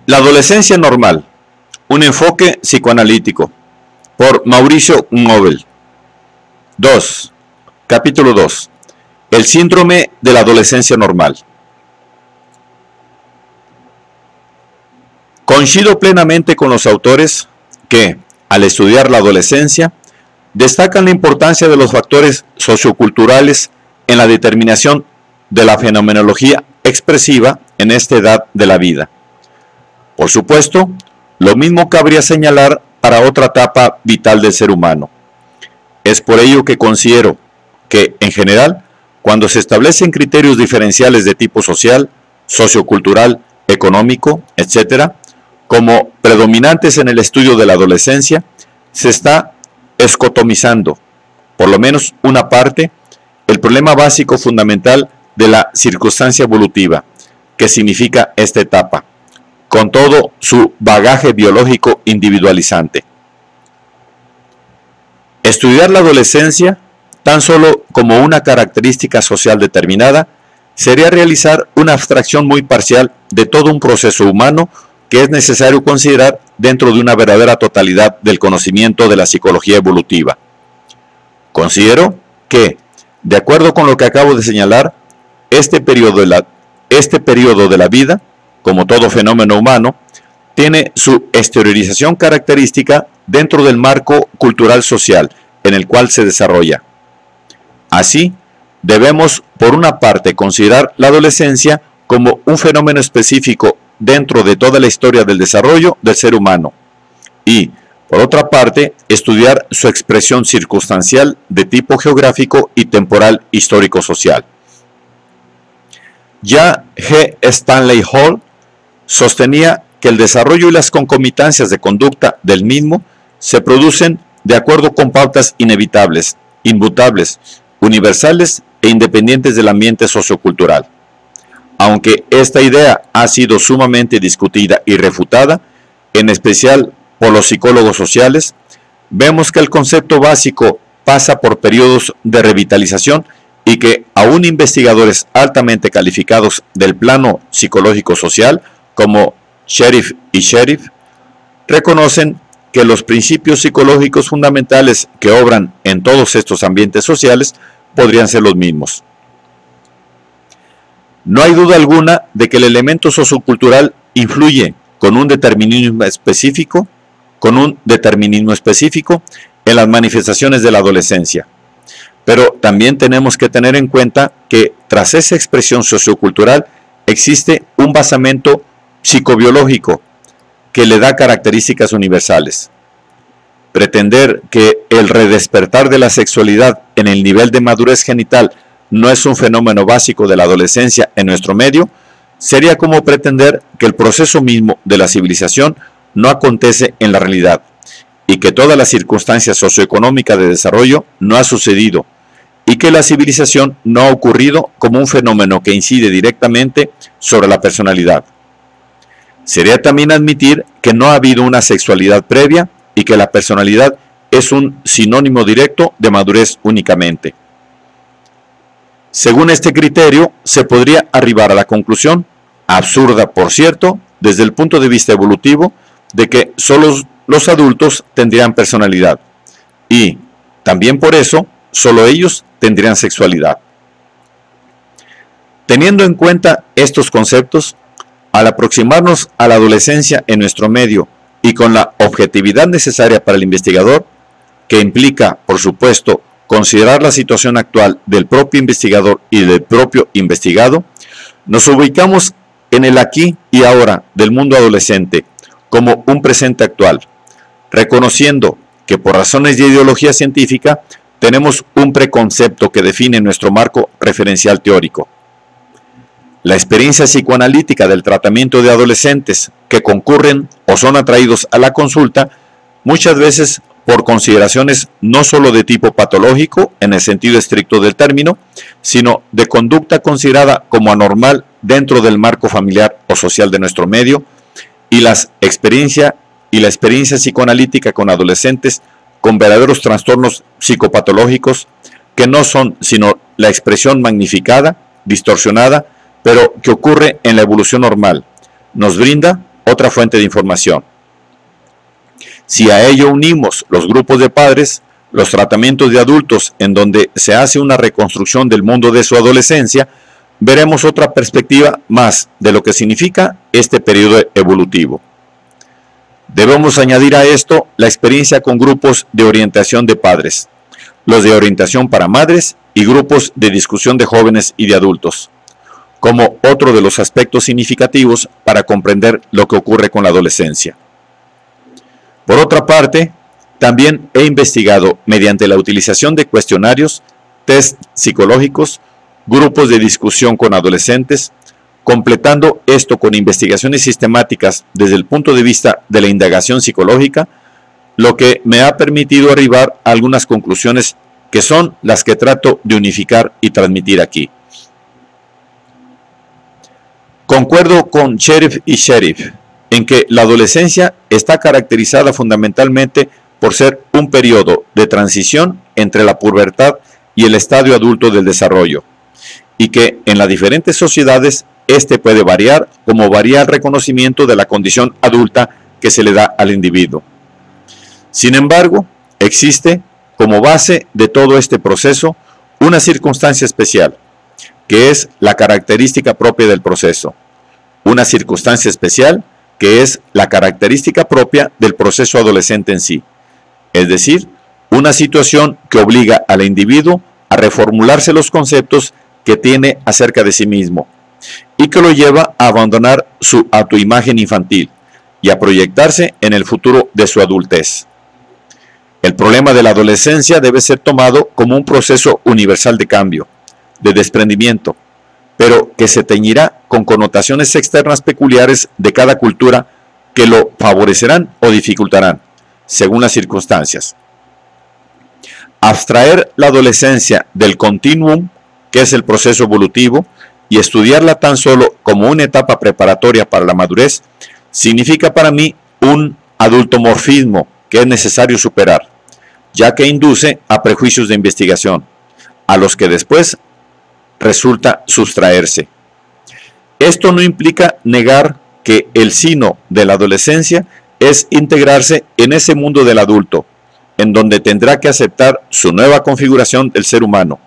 La adolescencia normal, un enfoque psicoanalítico, por Mauricio Nobel. 2. Capítulo 2. El síndrome de la adolescencia normal. Coincido plenamente con los autores que, al estudiar la adolescencia, destacan la importancia de los factores socioculturales en la determinación de la fenomenología expresiva en esta edad de la vida. Por supuesto, lo mismo cabría señalar para otra etapa vital del ser humano. Es por ello que considero que, en general, cuando se establecen criterios diferenciales de tipo social, sociocultural, económico, etc., como predominantes en el estudio de la adolescencia, se está escotomizando, por lo menos una parte, el problema básico fundamental de la circunstancia evolutiva, que significa esta etapa, con todo su bagaje biológico individualizante. Estudiar la adolescencia, tan solo como una característica social determinada, sería realizar una abstracción muy parcial de todo un proceso humano que es necesario considerar dentro de una verdadera totalidad del conocimiento de la psicología evolutiva. Considero que, de acuerdo con lo que acabo de señalar, este periodo de la vida, como todo fenómeno humano, tiene su exteriorización característica dentro del marco cultural social en el cual se desarrolla. Así, debemos, por una parte, considerar la adolescencia como un fenómeno específico dentro de toda la historia del desarrollo del ser humano y, por otra parte, estudiar su expresión circunstancial de tipo geográfico y temporal histórico-social. Ya G. Stanley Hall sostenía que el desarrollo y las concomitancias de conducta del mismo se producen de acuerdo con pautas inevitables, inmutables, universales e independientes del ambiente sociocultural. Aunque esta idea ha sido sumamente discutida y refutada, en especial por los psicólogos sociales, vemos que el concepto básico pasa por periodos de revitalización y que aún investigadores altamente calificados del plano psicológico-social, como Sheriff y Sheriff, reconocen que los principios psicológicos fundamentales que obran en todos estos ambientes sociales podrían ser los mismos. No hay duda alguna de que el elemento sociocultural influye con un determinismo específico en las manifestaciones de la adolescencia. Pero también tenemos que tener en cuenta que tras esa expresión sociocultural existe un basamento psicobiológico que le da características universales. Pretender que el redespertar de la sexualidad en el nivel de madurez genital no es un fenómeno básico de la adolescencia en nuestro medio, sería como pretender que el proceso mismo de la civilización no acontece en la realidad y que toda la circunstancia socioeconómica de desarrollo no ha sucedido y que la civilización no ha ocurrido como un fenómeno que incide directamente sobre la personalidad. Sería también admitir que no ha habido una sexualidad previa y que la personalidad es un sinónimo directo de madurez únicamente. Según este criterio, se podría arribar a la conclusión, absurda por cierto, desde el punto de vista evolutivo, de que solo los adultos tendrían personalidad y, también por eso, solo ellos tendrían sexualidad. Teniendo en cuenta estos conceptos, al aproximarnos a la adolescencia en nuestro medio y con la objetividad necesaria para el investigador, que implica, por supuesto, considerar la situación actual del propio investigador y del propio investigado, nos ubicamos en el aquí y ahora del mundo adolescente como un presente actual, reconociendo que por razones de ideología científica tenemos un preconcepto que define nuestro marco referencial teórico. La experiencia psicoanalítica del tratamiento de adolescentes que concurren o son atraídos a la consulta muchas veces por consideraciones no solo de tipo patológico en el sentido estricto del término, sino de conducta considerada como anormal dentro del marco familiar o social de nuestro medio, y la experiencia psicoanalítica con adolescentes con verdaderos trastornos psicopatológicos que no son sino la expresión magnificada, distorsionada, pero que ocurre en la evolución normal, nos brinda, otra fuente de información. Si a ello unimos los grupos de padres, los tratamientos de adultos en donde se hace una reconstrucción del mundo de su adolescencia, veremos otra perspectiva más de lo que significa este periodo evolutivo. Debemos añadir a esto la experiencia con grupos de orientación de padres, los de orientación para madres y grupos de discusión de jóvenes y de adultos, como otro de los aspectos significativos para comprender lo que ocurre con la adolescencia. Por otra parte, también he investigado mediante la utilización de cuestionarios, test psicológicos, grupos de discusión con adolescentes, completando esto con investigaciones sistemáticas desde el punto de vista de la indagación psicológica, lo que me ha permitido arribar a algunas conclusiones que son las que trato de unificar y transmitir aquí. Concuerdo con Sheriff y Sheriff en que la adolescencia está caracterizada fundamentalmente por ser un periodo de transición entre la pubertad y el estadio adulto del desarrollo, y que en las diferentes sociedades este puede variar como varía el reconocimiento de la condición adulta que se le da al individuo. Sin embargo, existe como base de todo este proceso una circunstancia especial, que es la característica propia del proceso. Una circunstancia especial que es la característica propia del proceso adolescente en sí. Es decir, una situación que obliga al individuo a reformularse los conceptos que tiene acerca de sí mismo y que lo lleva a abandonar su autoimagen infantil y a proyectarse en el futuro de su adultez. El problema de la adolescencia debe ser tomado como un proceso universal de cambio, de desprendimiento, pero que se teñirá con connotaciones externas peculiares de cada cultura que lo favorecerán o dificultarán, según las circunstancias. Abstraer la adolescencia del continuum, que es el proceso evolutivo, y estudiarla tan solo como una etapa preparatoria para la madurez, significa para mí un adultomorfismo que es necesario superar, ya que induce a prejuicios de investigación, a los que después resulta sustraerse. Esto no implica negar que el sino de la adolescencia es integrarse en ese mundo del adulto, en donde tendrá que aceptar su nueva configuración del ser humano,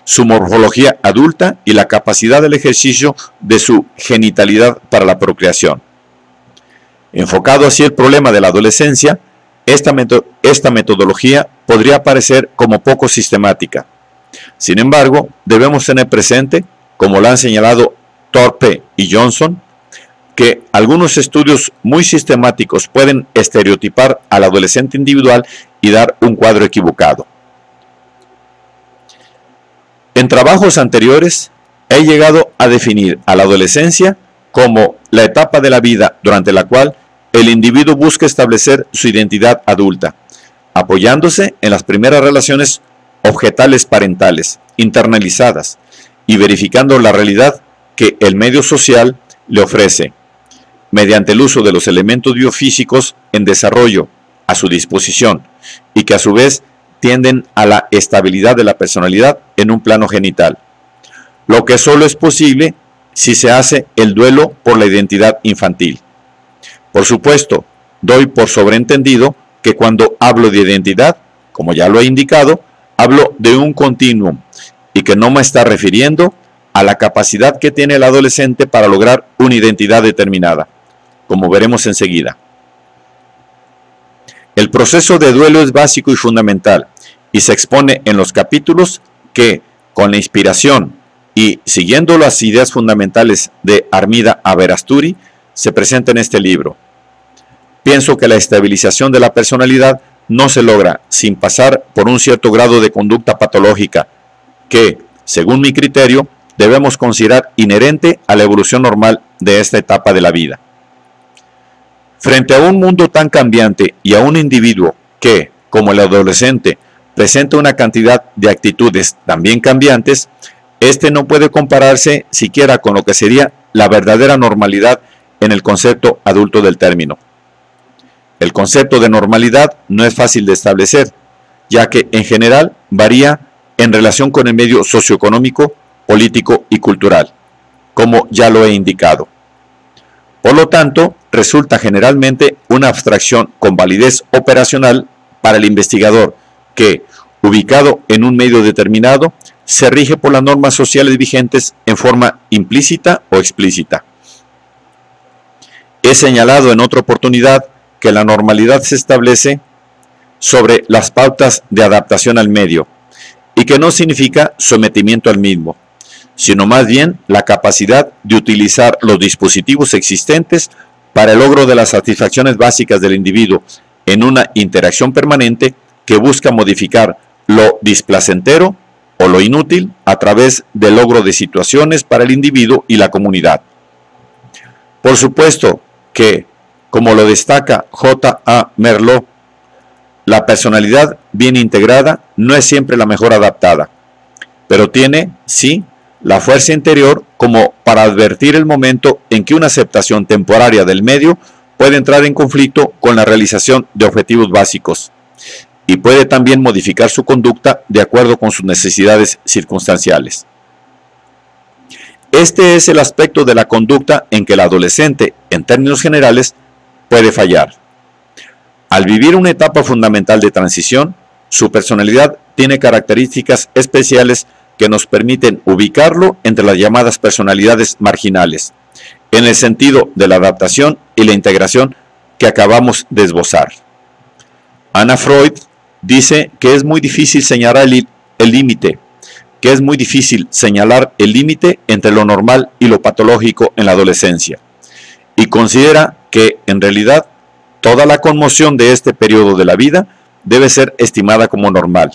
su morfología adulta y la capacidad del ejercicio de su genitalidad para la procreación. Enfocado así el problema de la adolescencia, esta metodología podría parecer como poco sistemática. Sin embargo, debemos tener presente, como lo han señalado Thorpe y Johnson, que algunos estudios muy sistemáticos pueden estereotipar al adolescente individual y dar un cuadro equivocado. En trabajos anteriores, he llegado a definir a la adolescencia como la etapa de la vida durante la cual el individuo busca establecer su identidad adulta, apoyándose en las primeras relaciones objetales parentales, internalizadas, y verificando la realidad que el medio social le ofrece, mediante el uso de los elementos biofísicos en desarrollo a su disposición, y que a su vez tienden a la estabilidad de la personalidad en un plano genital, lo que solo es posible si se hace el duelo por la identidad infantil. Por supuesto, doy por sobreentendido que cuando hablo de identidad, como ya lo he indicado, hablo de un continuum y que no me está refiriendo a la capacidad que tiene el adolescente para lograr una identidad determinada, como veremos enseguida. El proceso de duelo es básico y fundamental y se expone en los capítulos que, con la inspiración y siguiendo las ideas fundamentales de Armida Aberasturi, se presenta en este libro. Pienso que la estabilización de la personalidad no se logra sin pasar por un cierto grado de conducta patológica que, según mi criterio, debemos considerar inherente a la evolución normal de esta etapa de la vida. Frente a un mundo tan cambiante y a un individuo que, como el adolescente, presenta una cantidad de actitudes también cambiantes, este no puede compararse siquiera con lo que sería la verdadera normalidad en el concepto adulto del término. El concepto de normalidad no es fácil de establecer, ya que en general varía en relación con el medio socioeconómico, político y cultural, como ya lo he indicado. Por lo tanto, resulta generalmente una abstracción con validez operacional para el investigador que, ubicado en un medio determinado, se rige por las normas sociales vigentes en forma implícita o explícita. He señalado en otra oportunidad que la normalidad se establece sobre las pautas de adaptación al medio y que no significa sometimiento al mismo, sino más bien la capacidad de utilizar los dispositivos existentes para el logro de las satisfacciones básicas del individuo en una interacción permanente que busca modificar lo displacentero o lo inútil a través del logro de situaciones para el individuo y la comunidad. Por supuesto que, como lo destaca J.A. Merleau, la personalidad bien integrada no es siempre la mejor adaptada, pero tiene, sí, la fuerza interior como para advertir el momento en que una aceptación temporaria del medio puede entrar en conflicto con la realización de objetivos básicos y puede también modificar su conducta de acuerdo con sus necesidades circunstanciales. Este es el aspecto de la conducta en que el adolescente, en términos generales, puede fallar. Al vivir una etapa fundamental de transición, su personalidad tiene características especiales que nos permiten ubicarlo entre las llamadas personalidades marginales, en el sentido de la adaptación y la integración que acabamos de esbozar. Anna Freud dice que es muy difícil señalar el límite, entre lo normal y lo patológico en la adolescencia, y considera que, en realidad, toda la conmoción de este periodo de la vida debe ser estimada como normal,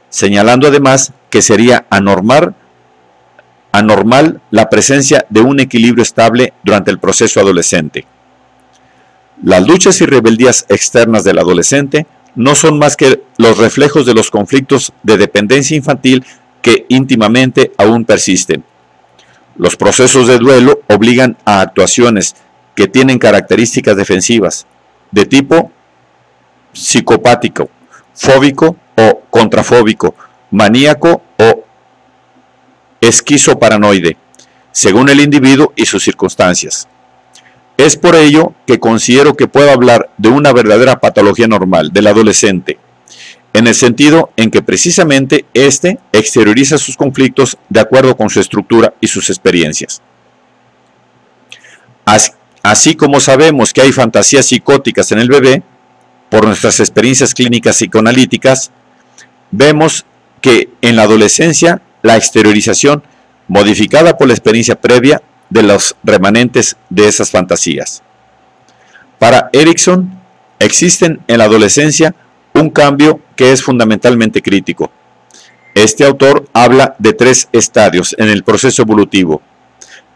señalando además que sería anormal la presencia de un equilibrio estable durante el proceso adolescente. Las luchas y rebeldías externas del adolescente no son más que los reflejos de los conflictos de dependencia infantil que íntimamente aún persisten. Los procesos de duelo obligan a actuaciones que tienen características defensivas, de tipo psicopático, fóbico o contrafóbico, maníaco o esquizoparanoide, según el individuo y sus circunstancias. Es por ello que considero que puedo hablar de una verdadera patología normal del adolescente, en el sentido en que precisamente éste exterioriza sus conflictos de acuerdo con su estructura y sus experiencias. Así como sabemos que hay fantasías psicóticas en el bebé, por nuestras experiencias clínicas psicoanalíticas, vemos que en la adolescencia la exteriorización, modificada por la experiencia previa de los remanentes de esas fantasías. Para Erikson, existen en la adolescencia un cambio que es fundamentalmente crítico. Este autor habla de 3 estadios en el proceso evolutivo,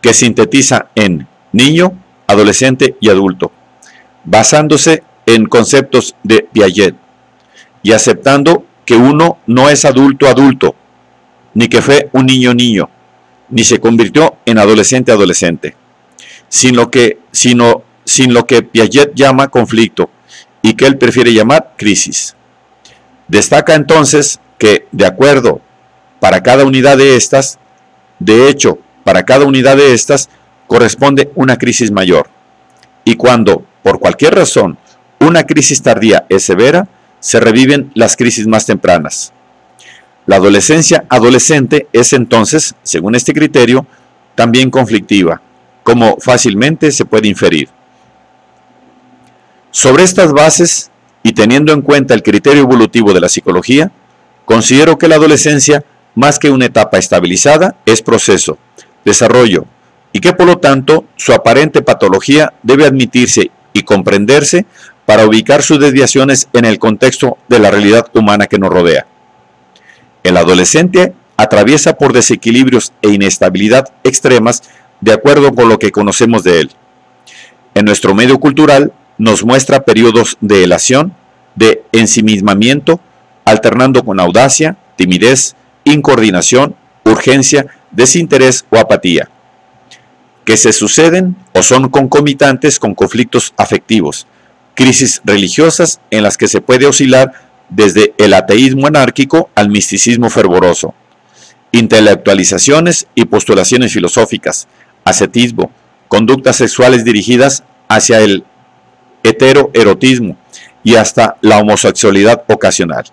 que sintetiza en niño, adolescente y adulto, basándose en conceptos de Piaget, y aceptando que uno no es adulto, ni que fue un niño, ni se convirtió en adolescente, sin lo que Piaget llama conflicto y que él prefiere llamar crisis. Destaca entonces que, de acuerdo, para cada unidad de estas, corresponde una crisis mayor, y cuando, por cualquier razón, una crisis tardía es severa, se reviven las crisis más tempranas. La adolescencia adolescente es entonces, según este criterio, también conflictiva, como fácilmente se puede inferir. Sobre estas bases, y teniendo en cuenta el criterio evolutivo de la psicología, considero que la adolescencia, más que una etapa estabilizada, es proceso, desarrollo, y que por lo tanto su aparente patología debe admitirse y comprenderse para ubicar sus desviaciones en el contexto de la realidad humana que nos rodea. El adolescente atraviesa por desequilibrios e inestabilidad extremas de acuerdo con lo que conocemos de él. En nuestro medio cultural nos muestra periodos de elación, de ensimismamiento, alternando con audacia, timidez, incoordinación, urgencia, desinterés o apatía, que se suceden o son concomitantes con conflictos afectivos, crisis religiosas en las que se puede oscilar desde el ateísmo anárquico al misticismo fervoroso, intelectualizaciones y postulaciones filosóficas, ascetismo, conductas sexuales dirigidas hacia el heteroerotismo y hasta la homosexualidad ocasional.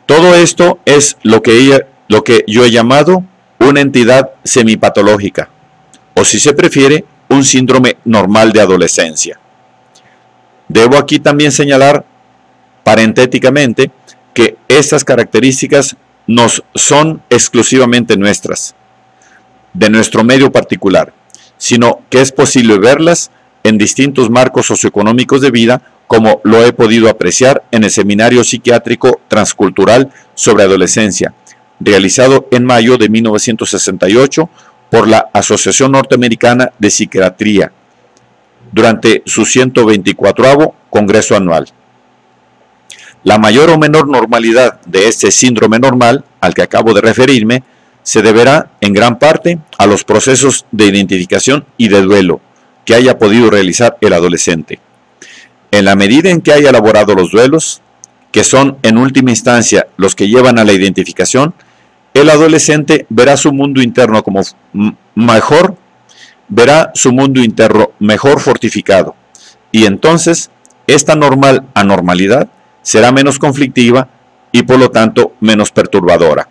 Todo esto es lo que yo he llamado una entidad semipatológica, o si se prefiere, un síndrome normal de adolescencia. Debo aquí también señalar parentéticamente que estas características no son exclusivamente nuestras, de nuestro medio particular, sino que es posible verlas en distintos marcos socioeconómicos de vida, como lo he podido apreciar en el Seminario Psiquiátrico Transcultural sobre Adolescencia, realizado en mayo de 1968 por la Asociación Norteamericana de Psiquiatría, durante su 124º Congreso Anual. La mayor o menor normalidad de este síndrome normal al que acabo de referirme se deberá en gran parte a los procesos de identificación y de duelo que haya podido realizar el adolescente. En la medida en que haya elaborado los duelos, que son en última instancia los que llevan a la identificación, el adolescente verá su mundo interno como mejor fortificado, y entonces esta anormalidad será menos conflictiva y por lo tanto menos perturbadora.